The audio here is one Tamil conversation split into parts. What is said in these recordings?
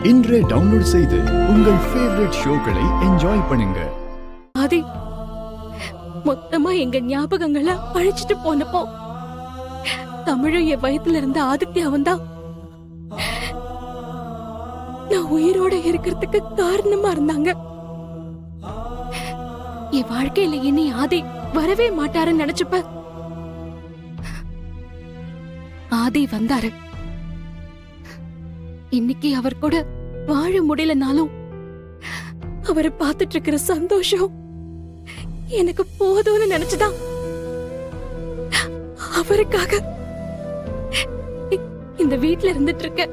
இன்றே டவுன்லோட் செய்து உங்கள் ஃபேவரட் ஷோக்களை என்ஜாய் பண்ணுங்க. ஆதி மொத்தமா எங்க ஞாபகங்களை அழிச்சிட்டு போனப்போ தமிழும் என் வயத்துல இருந்த ஆதித்யாவும் தான் நான் உயிரோட இருக்கிறதுக்கு காரணமா இருந்தாங்க. என் வாழ்க்கையில இனி ஆதி வரவே மாட்டாருன்னு நினைச்சப்ப ஆதி வந்தாரு. இன்னைக்கு அவர் கூட வாழ முடியலனாலும் அவரை பார்த்துட்டு இருக்கிற சந்தோஷம் எனக்கு போதும்னு நினைச்சுதான் அவருக்காக இந்த வீட்ல இருந்துட்டு இருக்க.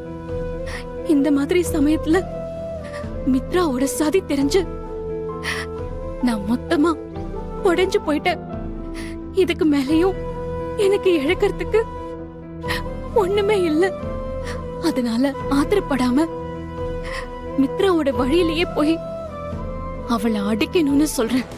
இந்த மாதிரி சமயத்துல மித்ராவோட சதி தெரிஞ்சு நான் மொத்தமா உடைஞ்சு போயிட்டேன். இதுக்கு மேலயும் எனக்கு இழக்கிறதுக்கு ஒண்ணுமே இல்ல. அதனால ஆத்திரப்படாம மித்ராவோட வழியிலேயே போய் அவளை அடிக்கணும்னு சொல்றேன்.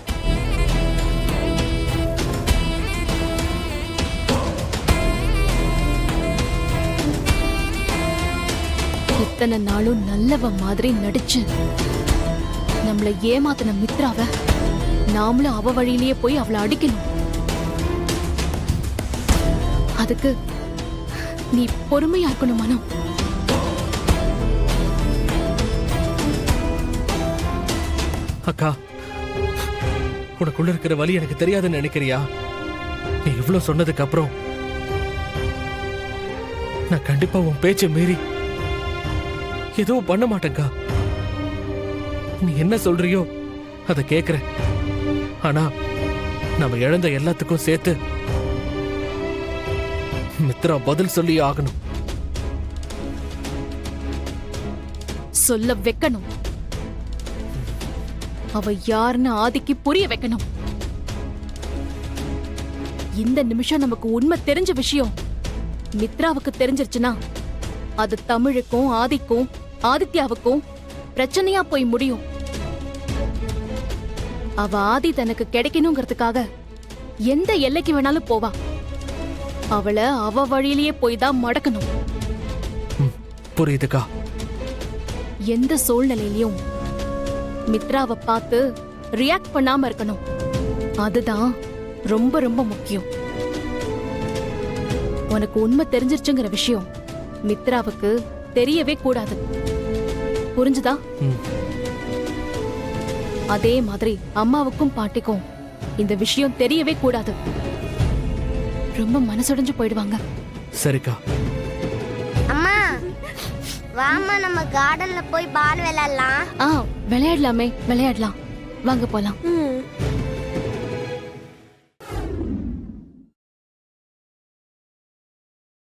இத்தனை நாளும் நல்லவ மாதிரி நடிச்சு நம்மள ஏமாத்தின மித்ராவ நாமளும் அவ வழியிலேயே போய் அவளை அடிக்கணும். அதுக்கு நீ பொறுமையா இருக்கணும் மனம். அக்கா, உனக்குள்ள இருக்கிற வலி எனக்கு தெரியாதுன்னு நினைக்கிறியா? நீ இவ்வளவு சொன்னதுக்கு அப்புறம் நான் கண்டிப்பா உன் பேச்சை மீறி எதுவும் பண்ண மாட்டேங்கா. நீ என்ன சொல்றியோ அதை கேக்குறேன். ஆனா நம்ம இழந்த எல்லாத்துக்கும் சேர்த்து மித்ரா பதில் சொல்லி ஆகணும். சொல்ல வைக்கணும். அவ யாருன்னு ஆதிக்கு புரிய வைக்கணும். இந்த நிமிஷம் நமக்கு உண்மை தெரிஞ்ச விஷயம் மித்ராவுக்கு தெரிஞ்சிருச்சுன்னா அது தமிழுக்கும் ஆதிக்கும் ஆதித்யாவுக்கும் பிரச்சனையா போய் முடியும். அவ ஆதி தனக்கு கிடைக்கணுங்கிறதுக்காக எந்த எல்லைக்கு வேணாலும் போவா. அவளை அவ வழியிலேயே போய் தான் மடக்கணும். புரியுதுக்கா. எந்த சூழ்நிலையிலும் மித்ராவை பார்த்து ரியாக்ட் பண்ணாம இருக்கணும். அதுதான் ரொம்ப ரொம்ப முக்கியம். உனக்கு உண்மை தெரிஞ்சிருச்சுங்கிற விஷயம் மித்ராவுக்கு தெரியவே கூடாது. புரிஞ்சுதா? அதே மாதிரி அம்மாவுக்கும் பாட்டிக்கும் இந்த விஷயம் தெரியவே கூடாது. ரொம்ப மனசுடைஞ்சு போயிடுவாங்க. சரிக்கா. அம்மா வாமா, நம்ம கார்டன்ல போய் பால் விளையாடலாம். விளையாடலாமே, விளையாடலாம். வாங்க போலாம்.